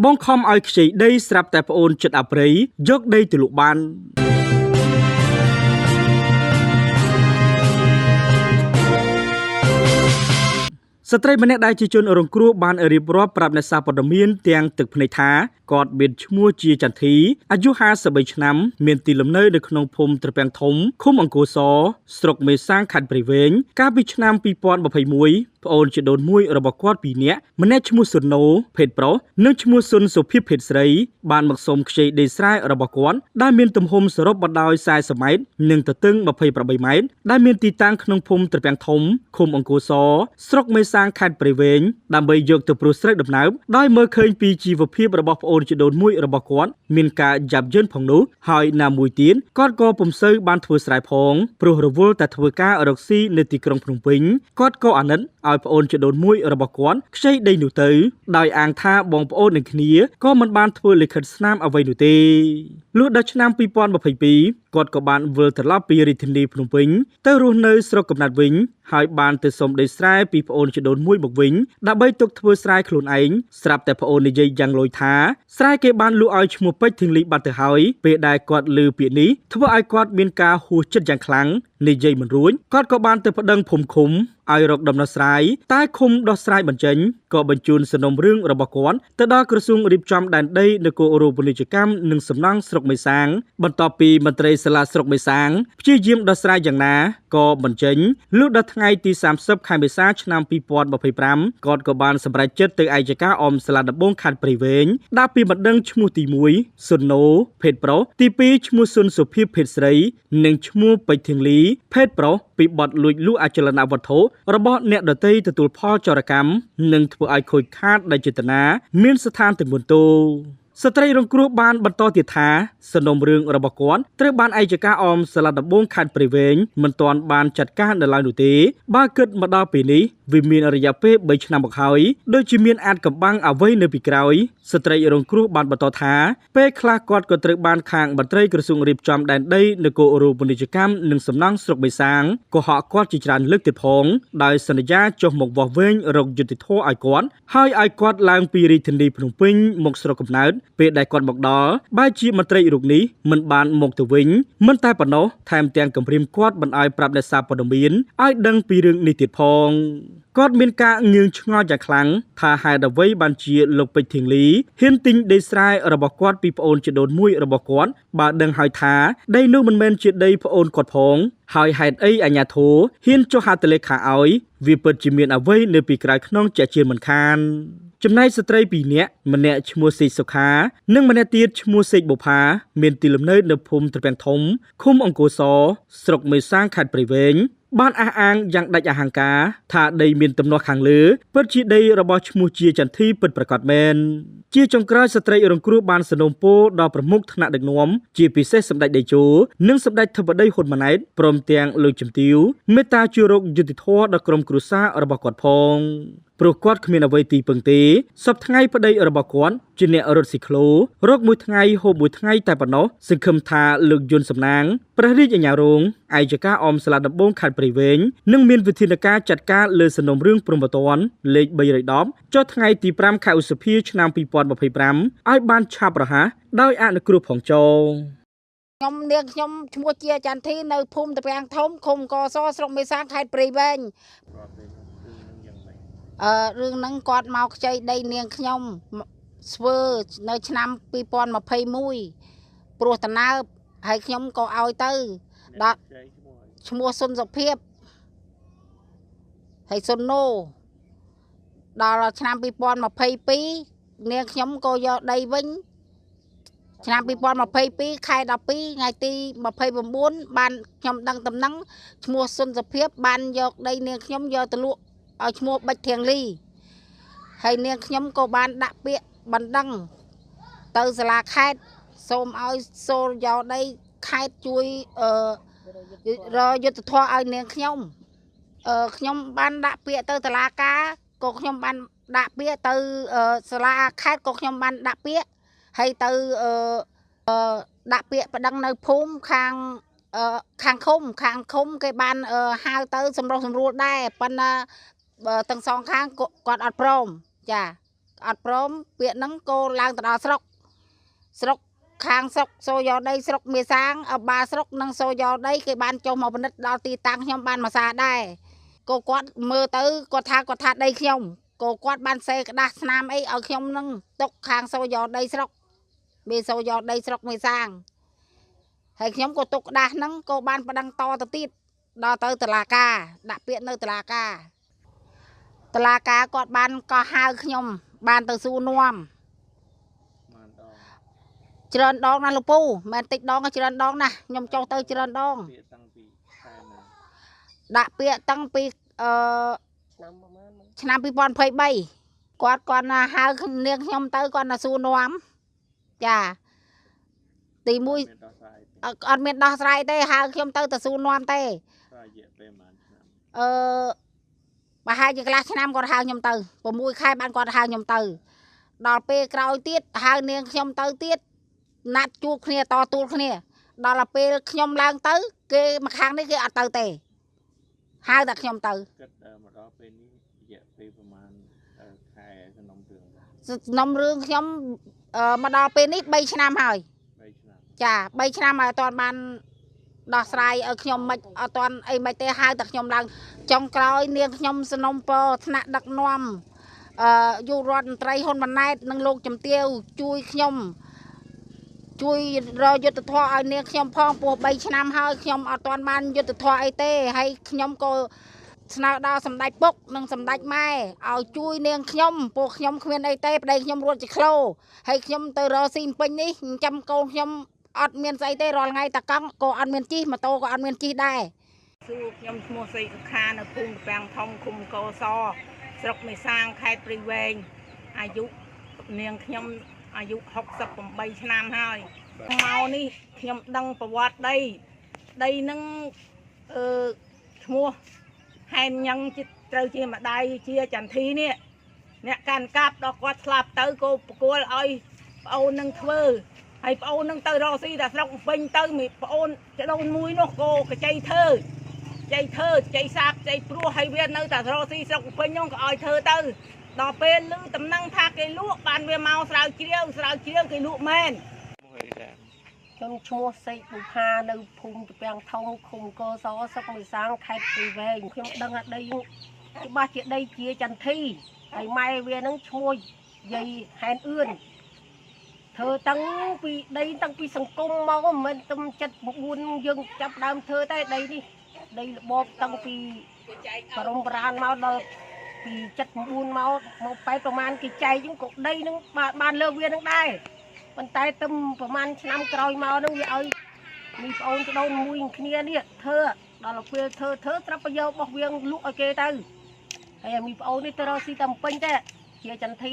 បងខំឲ្យខ្ចីដីស្រាប់តែប្អូនចិត្តអាប្រៃយកដីទៅលក់បានស្ត្រីម្នាក់ដែលជាជនរងគ្រោះបានរៀបរាប់ប្រាប់អ្នកសារព័ត៌មានទាំងទឹកភ្នែកថាគាត់មានឈ្មោះជាចន្ទធីអាយុ53ឆ្នាំមានទីលំនៅនៅក្នុងភូមិត្រពាំងធំឃុំអង្គរសស្រុកមេសាំងខេត្តព្រៃវែងកាលពីឆ្នាំ2021ប្អូនជីដូនមួយរបស់គាត់2នាក់ម្នាក់ឈ្មោះសុនណូភេទប្រុសនិងឈ្មោះសុនសុភិបភេទស្រីបានមកសុំខ្ចីដីស្រែរបស់គាត់ដែលមានទំហំសរុបបណ្ដោយ40ម៉ែត្រនិងទទឹង28ម៉ែត្រដែលមានទីតាំងក្នុងភូមិត្រពាំងធំឃុំអង្គរសស្រុកមេសាំងខេត្តព្រៃវែងដើម្បីយកទៅព្រោះស្រូវដំណើបដោយមើលឃើញពីជីវភាពរបស់ប្អូនជីដូនមួយរបស់គាត់មានការយ៉ាប់យ៉ឺនផងនោះហើយណាមួយទៀតគាត់ក៏ពុំសូវបានធ្វើស្រែផងព្រោះរវល់តែធ្វើការរកស៊ីនៅទីក្រុងភ្នំពេញគាត់ក៏អាណិតឲ្យប្អូនជីដូនមួយរបស់គាត់ខ្ចីដីនោះទៅដោយអាងថាបងប្អូននឹងគ្នាក៏មិនបានធ្វើលិខិតស្នាមអ្វីនោះទេលុះដល់ឆ្នាំ2022គាត់ក៏បានវិលត្រឡប់ពីរាជធានីភ្នំពេញទៅរស់នៅស្រុកកំណើតវិញហើយបានទៅសុំដីស្រែពីប្អូនជីដូនមួយមកវិញដើម្បីទុកធ្វើស្រែខ្លួនឯងស្រាប់តែប្អូននិយាយយ៉ាងលយថាស្រែគេបានលក់ឲ្យឈ្មោះពេជ្រធីងលីបាត់ទៅហើយពេលដែលគាត់ឮពាក្យនេះធ្វើឲ្យគាត់មានការហួសចិត្តយ៉ាងខ្លាំងនិយាយមិនរួចគាត់ក៏បានទៅប្តឹងភូមិឃុំឲ្យរកដំណោះស្រាយតែឃុំដោះស្រាយបញ្ចេញក៏បញ្ជូនសំណុំរឿងរបស់គាត់ទៅដល់ក្រសួងរៀបចំដែនដីនគររូបនីយកម្មនិងសំណង់ស្រុកមេសាំងបន្ទាប់ពីមន្ត្រីសាលាស្រុកមេសាំងព្យាយាមដោះស្រាយយ៉ាងណាក៏បញ្ចេញលុះដល់ថ្ងៃទី30ខែមេសាឆ្នាំ2025គាត់ក៏បានសម្រេចចិត្តទៅឯកចការអមសាលាដំបងខេត្តព្រៃវែងដាក់ពីបណ្ដឹងឈ្មោះទី1សុនណូភេទប្រុសទី2ឈ្មោះសុនសុភិបភេទស្រីនិងឈ្មោះពេជ្រធីងលីភេទប្រុសពីបទលួចលក់អចលនវត្ថុរបស់អ្នកដទៃទទួលផលចោរកម្មនិងធ្វើឲ្យខូចខាតដោយចេតនាមានស្ថានទម្ងន់ទោសស្ត្រីរងគ្រោះបានបន្តទៀតថាសំណុំរឿងរបស់គាត់ត្រូវបានឯកចការអមសាលាដំបងខេត្តព្រៃវែងមិនទាន់បានចាត់ការនៅឡើយនោះទេបើគិតមកដល់ពេលនេះវាមានរយៈពេល3ឆ្នាំមកហើយដូចជាមានអាចកំបាំងអ្វីនៅពីក្រោយស្ត្រីរងគ្រោះបានបន្តថាពេលខ្លះគាត់ក៏ត្រូវបានខាងមន្ត្រីក្រសួងរៀបចំដែនដីនគររូបនីយកម្មនិងសំណង់ស្រុកបេសាងក៏ហៅគាត់ជាច្រើនលើកទៀតផងដោយសន្យាចុះមកវាស់វែងរកយុត្តិធម៌ឲ្យគាត់ហើយឲ្យគាត់ឡើងពីរាជធានីភ្នំពេញមកស្រុកកំណើតពេលដែលគាត់មកដល់បែរជាមន្ត្រីរូបនេះមិនបានមកទៅវិញមិនតែប៉ុណ្ណោះថែមទាំងគំរាមគាត់មិនឲ្យប្រាប់អ្នកសារព័ត៌មានឲ្យដឹងពីរឿងនេះទៀតផងគាត់មានការងឿងឆ្ងល់យ៉ាងខ្លាំងថាហេតុអ្វីបានជាលោកពេជ្រធីងលីហ៊ានទិញដីស្រែរបស់គាត់ពីប្អូនជីដូនមួយរបស់គាត់បើដឹងហើយថាដីនោះមិនមែនជាដីប្អូនគាត់ផងហើយហេតុអីអាជ្ញាធរហ៊ានចុះហត្ថលេខាឲ្យវាពិតជាមានអ្វីនៅពីក្រោយខ្នងជាជាមិនខានចំណែកស្ត្រី2នាក់ម្នាក់ឈ្មោះសេកសុខានិងម្នាក់ទៀតឈ្មោះសេកបុផាមានទីលំនៅនៅភូមិត្រពាំងធំឃុំអង្គរសស្រុកមេសាំងខេត្តព្រៃវែងបានអះអាងយ៉ាងដាច់អហង្ការថាដីមានទំនាស់ខាងលើពិតជាដីរបស់ឈ្មោះជាចន្ទធីពិតប្រាកដមែនជាចុងក្រោយស្ត្រីរងគ្រោះបានសនំពោដល់ប្រមុខថ្នាក់ដឹកនាំជាពិសេសសម្ដេចតេជោនិងសម្ដេចធិបតីហ៊ុនម៉ាណែតព្រមទាំងលោកជំទាវមេត្តាជួយរកយុត្តិធម៌ដល់ក្រុមគ្រួសាររបស់គាត់ផងព្រោះគាត់គ្មានអ្វីទីពឹងទេសពថ្ងៃប្តីរបស់គាត់ជាអ្នករត់ស៊ីក្លូរកមួយថ្ងៃហូបមួយថ្ងៃតែប៉ុណ្ណោះសង្ឃឹមថាលោកយុនសំណាងព្រះរាជអាជ្ញារងឯកចការអមសាលាដំបងខេត្តព្រៃវែងនឹងមានវិធានការចាត់ការលើសំណុំរឿងព្រំប្រទានលេខ310ចុះថ្ងៃទី5ខែឧសភាឆ្នាំ2025ឲ្យបានឆាប់រហ័សដោយអនុគ្រោះផងចូលខ្ញុំនាងខ្ញុំឈ្មោះជាចន្ទធីនៅភូមិត្រពាំងធំឃុំកសស្រុកមេសាំងខេត្តព្រៃវែងរឿងហ្នឹងគាត់មកខ្ចីដីនាងខ្ញុំធ្វើនៅឆ្នាំ2021ព្រោះតណើបហើយខ្ញុំក៏ឲ្យទៅដល់ឈ្មោះសុនសុភិបហើយសុនណូដល់ឆ្នាំ2022នាងខ្ញុំក៏យកដីវិញឆ្នាំ2022ខែ12ថ្ងៃទី29បានខ្ញុំដឹងតំណែងឈ្មោះសុនសុភិបបានយកដីនាងខ្ញុំយកទៅលក់ឲ្យឈ្មោះបិចធៀងលីហើយនាងខ្ញុំក៏បានដាក់ពាក្យបណ្ដឹងទៅសាលាខេត្តសូមឲ្យសូលយកដីខេត្តជួយរយុទ្ធធរឲ្យនាងខ្ញុំខ្ញុំបានដាក់ពាក្យទៅតុលាការក៏ខ្ញុំបានដាក់ពាក្យទៅសាលាខេត្តក៏ខ្ញុំបានដាក់ពាក្យហើយទៅដាក់ពាក្យបណ្ដឹងនៅភូមិខាងឃុំគេបានហៅទៅសម្រុះសម្រួលដែរប៉ុន្តែទាំងសងខាងគាត់អត់ព្រមចា អត់ព្រមពាក្យហ្នឹងកូនឡើងទៅដល់ស្រុកខាងស្រុកសូយកដីស្រុកមេសាងអបាស្រុកនិងសូយកដីគេបានចុះមកពិនិត្យដល់ទីតាំងខ្ញុំបានមកសារដែរកូគាត់មើលទៅគាត់ថាដីខ្ញុំកូគាត់បានសេក្តាស់ស្នាមអីឲ្យខ្ញុំនឹងຕົកខាងសូយកដីស្រុកមេសូយកដីស្រុកមេសាងហើយខ្ញុំក៏ຕົកក្តាស់ហ្នឹងកូបានប្តឹងតទៅទៀតដល់ទៅតុលាការដាក់ពាក្យនៅតុលាការគាត់បានកោះហៅខ្ញុំបានទៅសួរនាំច្រើនដងណាស់លោកពូមិនតិចដងច្រើនដងណាស់ខ្ញុំចុះទៅច្រើនដងដាក់ពាក្យតាំងពីឆ្នាំ2023គាត់ណាហៅនាងខ្ញុំទៅគាត់ណាសួរនាំចាទី1អត់មានដោះស្រាយទេហៅខ្ញុំទៅសួរនាំទេប្រហែលជាកន្លះឆ្នាំគាត់ហៅខ្ញុំទៅ6ខែបានគាត់ហៅខ្ញុំទៅដល់ពេលក្រោយទៀតហៅនាងខ្ញុំទៅទៀតណាត់ជួបគ្នាតទួលគ្នាដល់ទៅពេលខ្ញុំឡើងទៅគេមកខាងនេះគេអត់ទៅទេហៅតែខ្ញុំទៅគិតមកដល់ពេលនេះរយៈពេលប្រហែលខែសំណុំរឿងខ្ញុំមកដល់ពេលនេះ3ឆ្នាំហើយចា3ឆ្នាំហើយអត់ទាន់បានដោះស្រាយឲ្យខ្ញុំមិនអត់ទាន់អីមិនទេហៅតែខ្ញុំឡើងចុងក្រោយនាងខ្ញុំสนុំពរថ្នាក់ដឹកនាំយុរដ្ឋមន្ត្រីហ៊ុនម៉ាណែតនិងលោកជំទាវជួយខ្ញុំជួយរយុទ្ធធម៌ឲ្យនាងខ្ញុំផងពោះ3ឆ្នាំហើយខ្ញុំអត់ទាន់បានយុទ្ធធម៌អីទេហើយខ្ញុំក៏ស្នើដល់សម្ដេចពុកនិងសម្ដេចម៉ែឲ្យជួយនាងខ្ញុំពោះខ្ញុំគ្មានអីទេប្តីខ្ញុំរត់ជាក្លោហើយខ្ញុំទៅរកស៊ីពេញនេះចាំកូនខ្ញុំអត់មានស្អីទេរាល់ថ្ងៃតកង់ក៏អត់មានជិះម៉ូតូក៏អត់មានជិះដែរសួរខ្ញុំឈ្មោះសីកខានៅភូមិពាំងធំឃុំកោសស្រុកមេសាងខេត្តព្រៃវែងអាយុនាងខ្ញុំអាយុ68ឆ្នាំហើយមកនេះខ្ញុំដឹងប្រវត្តិដីនឹងឈ្មោះហែនញ៉ឹងត្រូវជាម្ដាយជាចន្ទធីនេះអ្នកកាន់កាប់ដល់គាត់ស្លាប់ទៅក៏ប្រគល់ឲ្យប្អូននឹងធ្វើហើយប្អូននឹងទៅរកស៊ីតែស្រុកពេញទៅមីប្អូនចដូនមួយនោះក៏ចៃធ្វើចៃសាបចៃព្រោះហើយវានៅតែរកស៊ីស្រុកពេញនោះក៏ឲ្យធ្វើទៅដល់ពេលលឺតំណែងថាគេលក់បានវាមកស្រាវជ្រាវគេលក់មែនខ្ញុំឈ្មោះសេកបុផានៅភូមិពាំងថងឃុំកោសស្រុកមេសាងខេត្តព្រៃវែងខ្ញុំដឹងថាដីច្បាស់ជាដីជាចន្ទធីហើយម៉ែវានឹងឈ្មោះយាយហែនអឿនធ្វើតាំងពីដីតាំងពីសង្គមមកមិនមែនទំ79យើងចាប់ដើមធ្វើតែដីនេះដីរបបតាំងពីបរមបុរាណមកដល់ពី79មកបែបប្រហែលគេចែកហ្នឹងក៏ដីហ្នឹងបានលើវានឹងដែរប៉ុន្តែទឹមប្រហែលឆ្នាំក្រោយមកហ្នឹងវាឲ្យមីប្អូនចដូនមួយគ្នានេះធ្វើដល់ពេលធ្វើស្រាប់ប្រយោជន៍របស់វាលក់ឲ្យគេទៅហើយមីប្អូននេះទៅរកស៊ីតែពេញតែជាចន្ទធី